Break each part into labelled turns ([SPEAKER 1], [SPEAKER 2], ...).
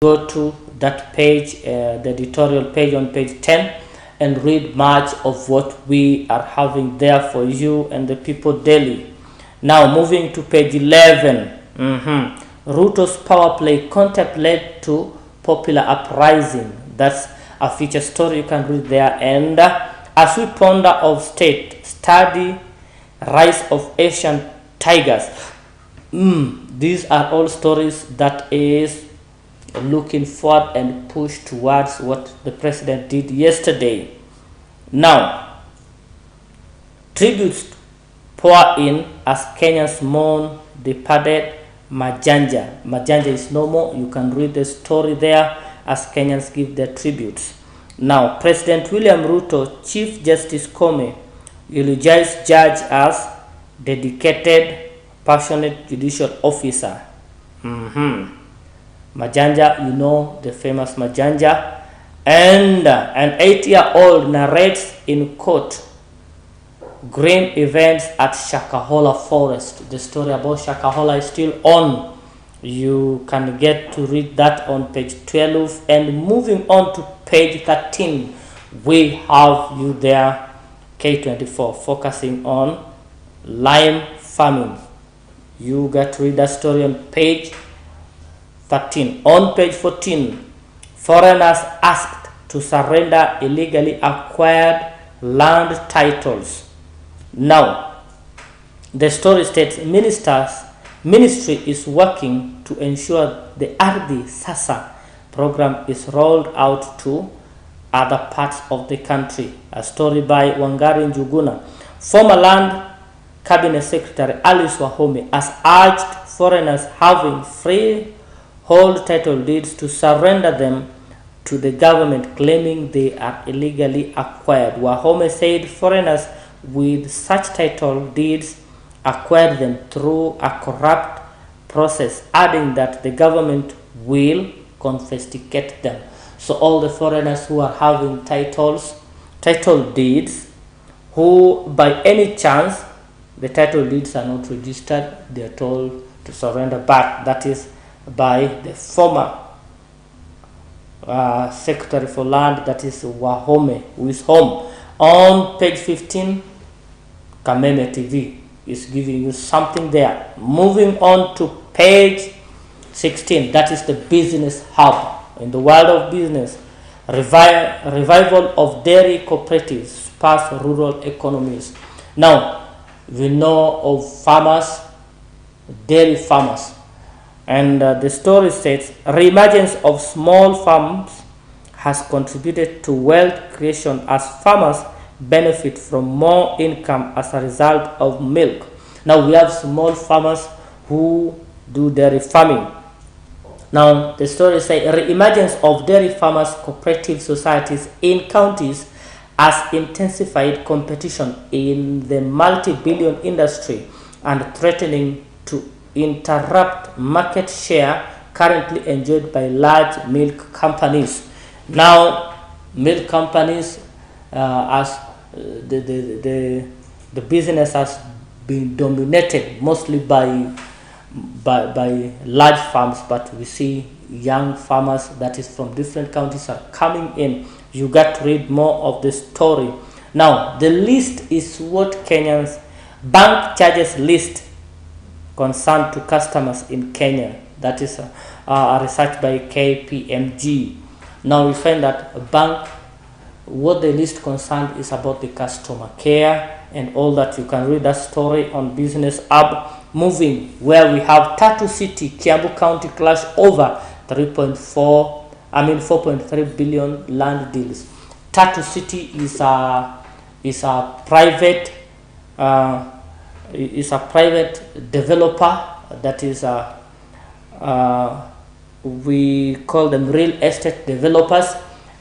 [SPEAKER 1] go to that page, the editorial page on page 10, and read much of what we are having there for you and the people daily. Now moving to page 11. Ruto's power play contempt led to popular uprising. That's a feature story you can read there. And as we ponder of state, study rise of Asian tigers. These are all stories that is looking forward and push towards what the president did yesterday. Now, tributes pour in as Kenyans mourn departed Majanja. Majanja is no more. You can read the story there as Kenyans give their tributes. Now, President William Ruto, Chief Justice Kome, eulogized judge as dedicated, passionate judicial officer. Majanja, you know the famous Majanja. And an 8-year-old narrates in court grim events at Shakahola Forest. The story about Shakahola is still on. You can get to read that on page 12. And moving on to page 13, we have you there, K24, focusing on lime farming. You get to read that story on page 13. On page 14, foreigners asked to surrender illegally acquired land titles. Now, the story states ministry is working to ensure the Ardhi Sasa program is rolled out to other parts of the country. A story by Wangari Njuguna. Former Land Cabinet Secretary Alice Wahome has urged foreigners having freehold title deeds to surrender them to the government, claiming they are illegally acquired. Wahome said foreigners with such title deeds acquired them through a corrupt process, adding that the government will confiscate them. So all the foreigners who are having title deeds, who by any chance the title deeds are not registered, they are told to surrender back. That is by the former Secretary for Land, that is Wahome, who is home. On page 15, Kameme TV is giving you something there. Moving on to page 16, that is the business hub. In the world of business, revival of dairy cooperatives spurs rural economies. Now, we know of farmers, dairy farmers, and the story says reemergence of small farms has contributed to wealth creation as farmers benefit from more income as a result of milk. Now we have small farmers who do dairy farming. Now the story says reemergence of dairy farmers cooperative societies in counties has intensified competition in the multi-billion industry and threatening to interrupt market share currently enjoyed by large milk companies. Now milk companies, as the business has been dominated mostly by large farms, but we see young farmers that is from different counties are coming in. You got to read more of the story. Now the list is what Kenyans bank charges list concerned to customers in Kenya. That is a research by KPMG. Now we find that a bank, what the list concerned is about the customer care and all that. You can read that story on Business Hub. Moving where we have Tatu City, Kiambu County clash over 4.3 billion land deals. Tatu City is a private developer, that is we call them real estate developers,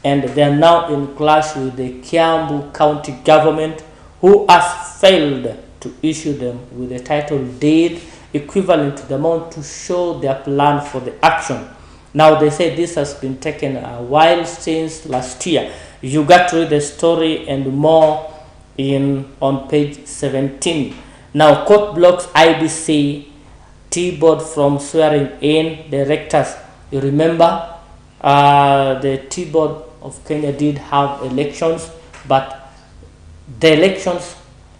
[SPEAKER 1] and they are now in clash with the Kiambu County government, who has failed to issue them with a title deed equivalent to the amount to show their plan for the action. Now they say this has been taken a while since last year. You got to read the story and more on page 17. Now court blocks IBC T-board from swearing in directors. You remember The T-board of Kenya did have elections, but the elections,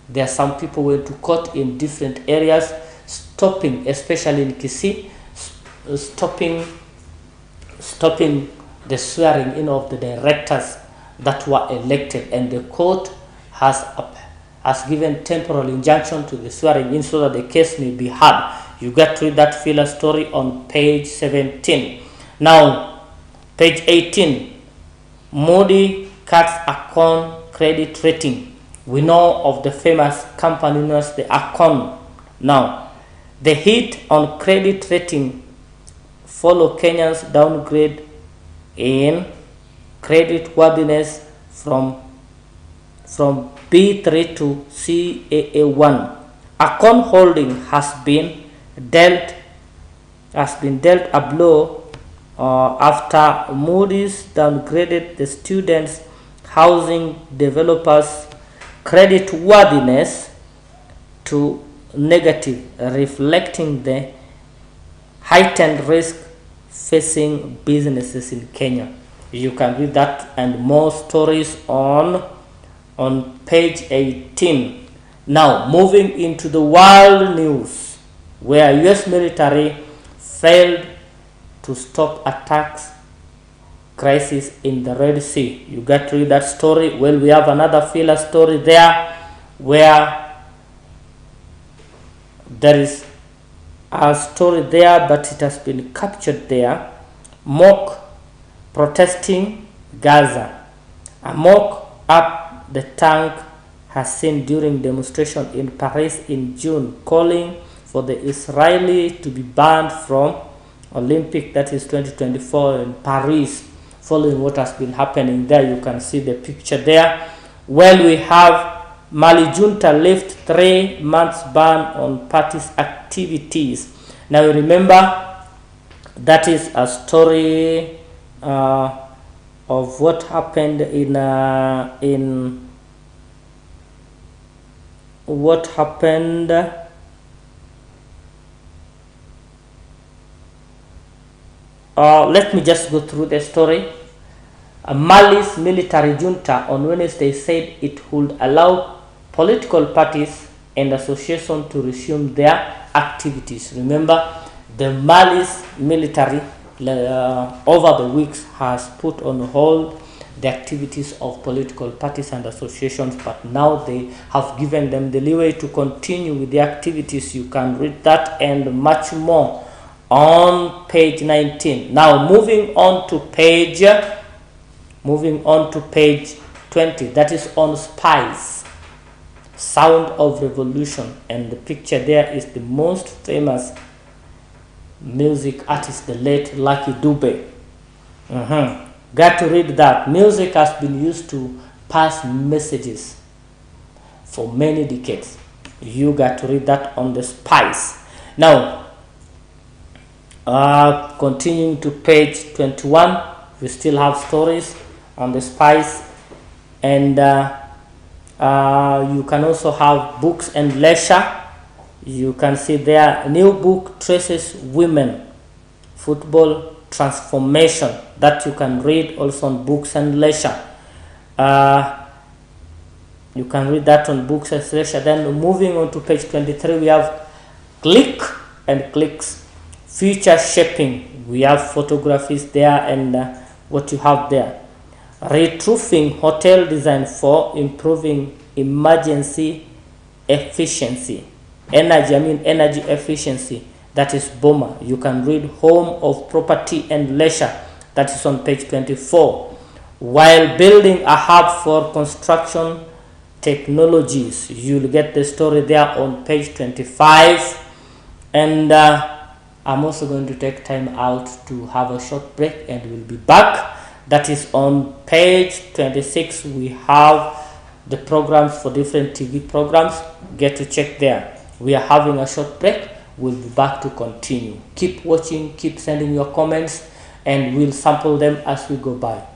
[SPEAKER 1] there are some people went to court in different areas, stopping, especially in Kisii, stopping the swearing in of the directors that were elected, and the court has given temporary injunction to the swearing in so that the case may be heard. You get to read that filler story on page 17. Now, page 18, Moody cuts Akon credit rating. We know of the famous company known as the Akon. Now, the hit on credit rating follow Kenyans downgrade in credit worthiness from B3 to CAA1. Akon Holding has been dealt a blow after Moody's downgraded the students' housing developers' credit worthiness to negative, reflecting the heightened risk facing businesses in Kenya. You can read that and more stories on page 18. Now, moving into the world news, where US military failed to stop attacks crisis in the Red Sea. You got to read that story. Well, we have another filler story there where there is a story there, but it has been captured there. Mock protesting Gaza. A mock up the tank has seen during demonstration in Paris in June, calling for the Israeli to be banned from Olympic, that is 2024 in Paris. Following what has been happening there, you can see the picture there. Well, we have Mali junta lift 3 months ban on party's activities. Now you remember that is a story of what happened let me just go through the story. Mali's military junta on Wednesday said it would allow political parties and associations to resume their activities. Remember, the Mali's military over the weeks has put on hold the activities of political parties and associations, but now they have given them the leeway to continue with the activities. You can read that and much more on page 19. Now moving on to page 20, that is on spies, sound of revolution, and the picture there is the most famous music artist, the late Lucky Dube. Got to read that. Music has been used to pass messages for many decades. You got to read that on the spies. Now continuing to page 21, we still have stories on the spies, and you can also have books and leisure. You can see there, new book traces women football transformation, that you can read also on books and leisure. You can read that on books and leisure. Then moving on to page 23, we have click and clicks, future shaping. We have photographies there, and what you have there, retroofing hotel design for improving emergency efficiency, energy efficiency, that is BOMA. You can read home of property and leisure, that is on page 24. While building a hub for construction technologies, you'll get the story there on page 25. And I'm also going to take time out to have a short break, and we'll be back. That is on page 26. We have the programs for different TV programs. Get to check there. We are having a short break. We'll be back to continue. Keep watching, keep sending your comments, and we'll sample them as we go by.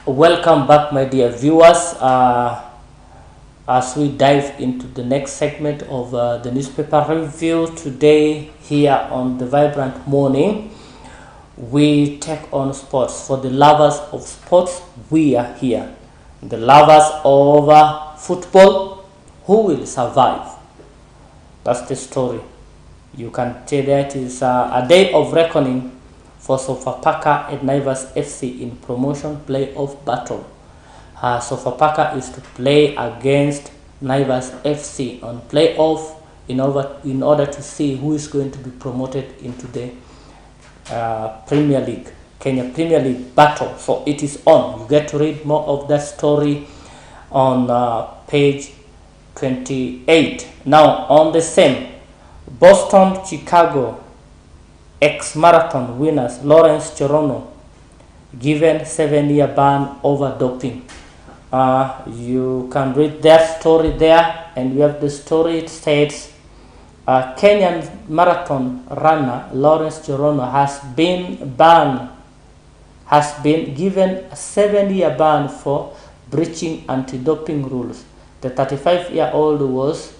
[SPEAKER 1] Welcome back, my dear viewers. As we dive into the next segment of the newspaper review today here on the Vibrant Morning, we take on sports. For the lovers of sports, we are here. The lovers of football, who will survive? That's the story. You can say that is a day of reckoning for Sofapaka and Naivas FC in promotion playoff battle. Sofapaka is to play against Naivas FC on playoff in order to see who is going to be promoted into the Premier League, Kenya Premier League battle. So it is on. You get to read more of that story on page 28. Now on the same, Boston, Chicago ex-marathon winners Lawrence Chorono given 7-year ban over doping. You can read that story there, and you have the story. It states Kenyan marathon runner Lawrence Chorono has been given a 7-year ban for breaching anti-doping rules. The 35-year-old was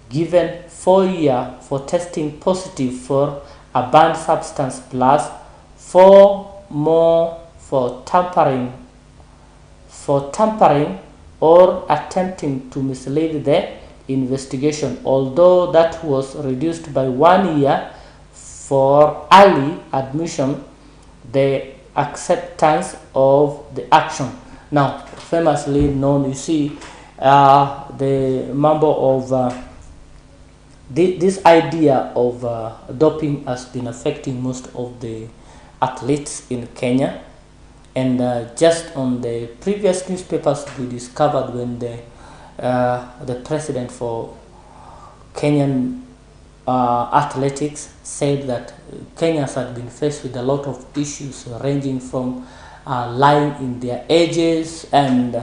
[SPEAKER 1] given 4 years for testing positive for a banned substance plus 4 more for tampering or attempting to mislead the investigation, although that was reduced by 1 year for early admission, the acceptance of the action. Now, famously known, you see, the member of this idea of doping has been affecting most of the athletes in Kenya, and just on the previous newspapers we discovered when the president for Kenyan athletics said that Kenyans had been faced with a lot of issues ranging from lying in their ages, and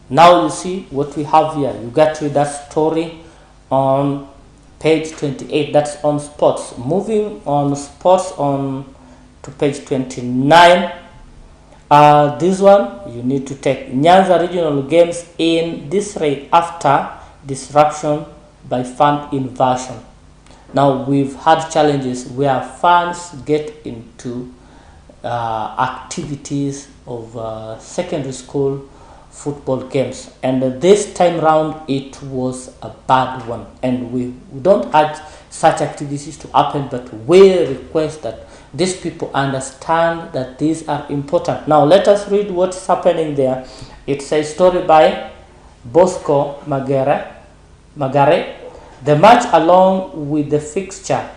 [SPEAKER 1] now you see what we have here. You get to that story on page 28. That's on sports. Moving on sports on to page 29. This one you need to take. Nyanza Regional Games in disarray after disruption by fan invasion. Now we've had challenges where fans get into activities of secondary school football games, and this time round it was a bad one, and we don't urge such activities to happen, but we request that these people understand that these are important. Now let us read what's happening there. It's a story by Bosco Magare. The match, along with the fixture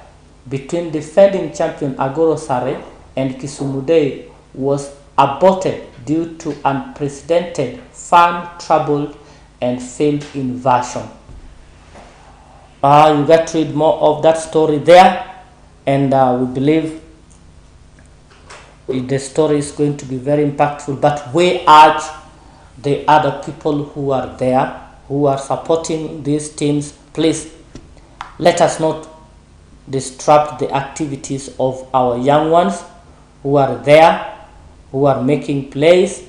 [SPEAKER 1] between defending champion Agoro Sare and Kisumu Day, was aborted due to unprecedented fan trouble and field invasion. You get to read more of that story there, and we believe the story is going to be very impactful, but we urge the other people who are there, who are supporting these teams, please let us not disrupt the activities of our young ones who are there, who are making plays,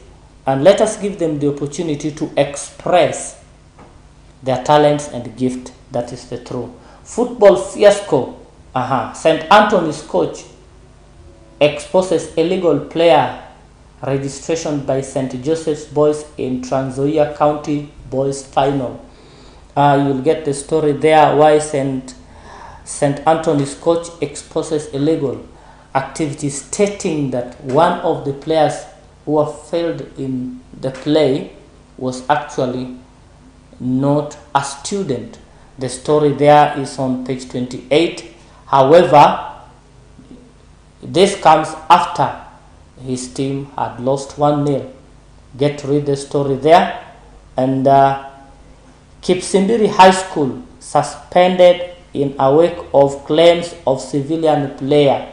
[SPEAKER 1] and let us give them the opportunity to express their talents and gift. That is the truth. Football fiasco. St. Anthony's coach exposes illegal player registration by St. Joseph's Boys in Trans Nzoia County Boys Final. You'll get the story there why St. Anthony's coach exposes illegal activities, stating that one of the players who have failed in the play was actually not a student. The story there is on page 28. However, this comes after his team had lost 1-0. Get to read the story there. And Kipsimbiri High School suspended in a wake of claims of civilian player.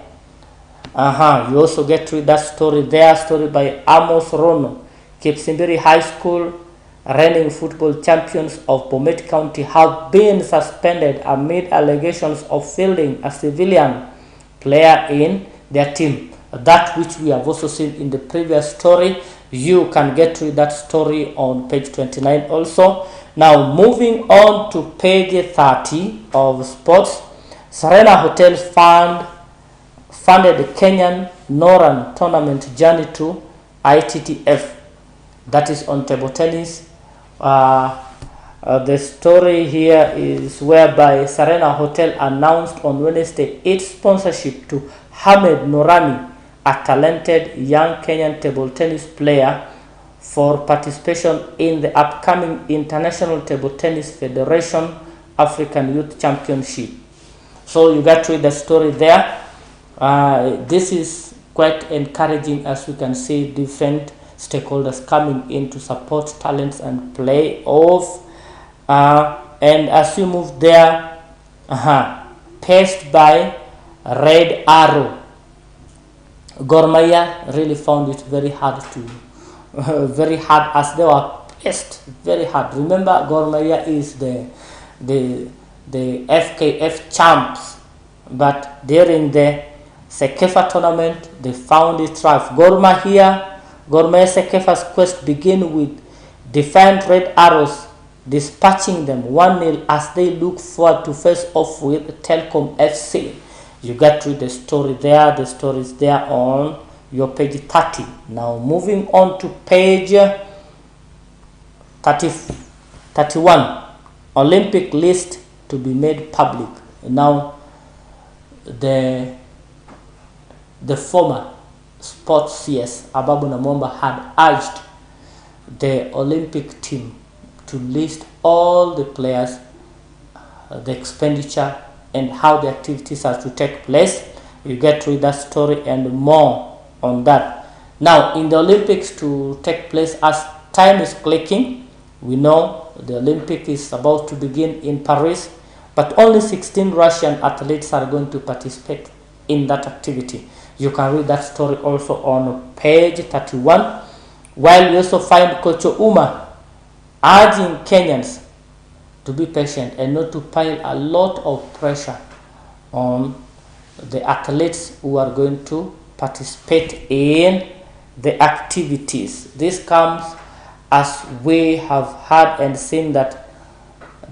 [SPEAKER 1] You also get to read that story there. Story by Amos Rono. Kipsimbiri High School reigning football champions of Bomet County have been suspended amid allegations of fielding a civilian player in their team. That which we have also seen in the previous story, You can get to that story on page 29 also. Now moving on to page 30 of sports. Serena Hotel funded the Kenyan Noran tournament journey to ITTF. That is on table tennis. The story here is whereby Serena Hotel announced on Wednesday its sponsorship to Hamed Norani, a talented young Kenyan table tennis player, for participation in the upcoming International Table Tennis Federation African Youth Championship. So you got to read the story there. This is quite encouraging, as we can see different stakeholders coming in to support talents and play off. And as you move there, paced by Red Arrow, Gor Mahia really found it very hard very hard, as they were paced very hard. Remember, Gor Mahia is the FKF champs, but during the Sekefa tournament they found it rough. Gor Mahia Sekefa's quest begin with defiant Red Arrows dispatching them 1-0 as they look forward to face off with Telkom FC. You got to read the story there. The story is there on your page 30. Now moving on to page 31, Olympic list to be made public. Now the former sports CS Ababu Namwamba had urged the Olympic team to list all the players, the expenditure, and how the activities are to take place. You get to read that story and more on that. Now in the Olympics to take place, as time is clicking, we know the Olympic is about to begin in Paris, but only 16 Russian athletes are going to participate in that activity. You can read that story also on page 31, while you also find Coach Uma urging Kenyans to be patient and not to pile a lot of pressure on the athletes who are going to participate in the activities. This comes as we have heard and seen that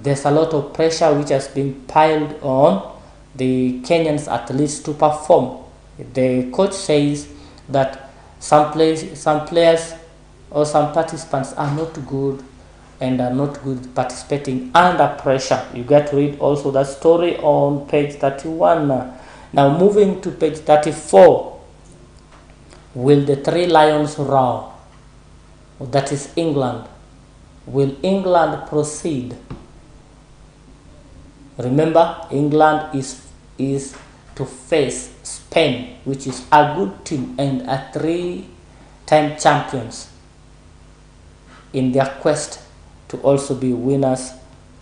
[SPEAKER 1] there's a lot of pressure which has been piled on the Kenyan athletes to perform. The coach says that some players or some participants are not good and are not good participating under pressure. You get to read also that story on page 31. Now moving to page 34. Will the Three Lions roar? That is England. Will England proceed? Remember, England is to face Spain, which is a good team and a 3-time champions, in their quest to also be winners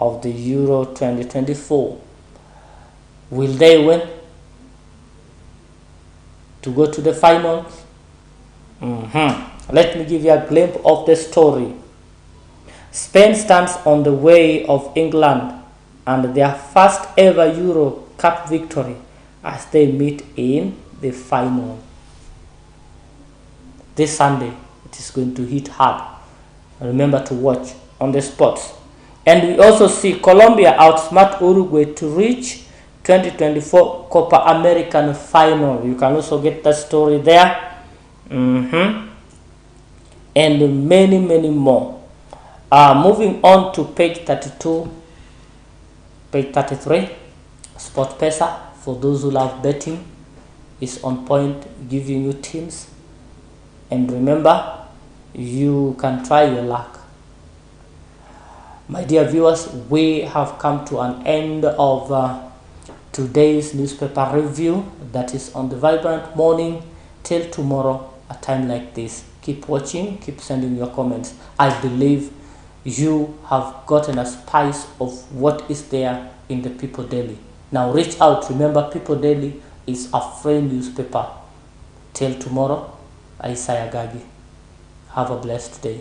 [SPEAKER 1] of the Euro 2024. Will they win to go to the finals? Let me give you a glimpse of the story. Spain stands on the way of England and their first ever Euro Cup victory as they meet in the final. This Sunday it is going to hit hard. Remember to watch on the sports. And we also see Colombia outsmart Uruguay to reach 2024 Copa American final. You can also get that story there. And many more. Moving on to page 32, page 33, Sport Pesa, for those who love betting, is on point, giving you teams. And remember, you can try your luck. My dear viewers, we have come to an end of today's newspaper review that is on the Vibrant Morning. Till tomorrow, a time like this. Keep watching, keep sending your comments. I believe you have gotten a spice of what is there in the People Daily. Now reach out. Remember, People Daily is a free newspaper. Till tomorrow, Isaiah Gagi. Have a blessed day.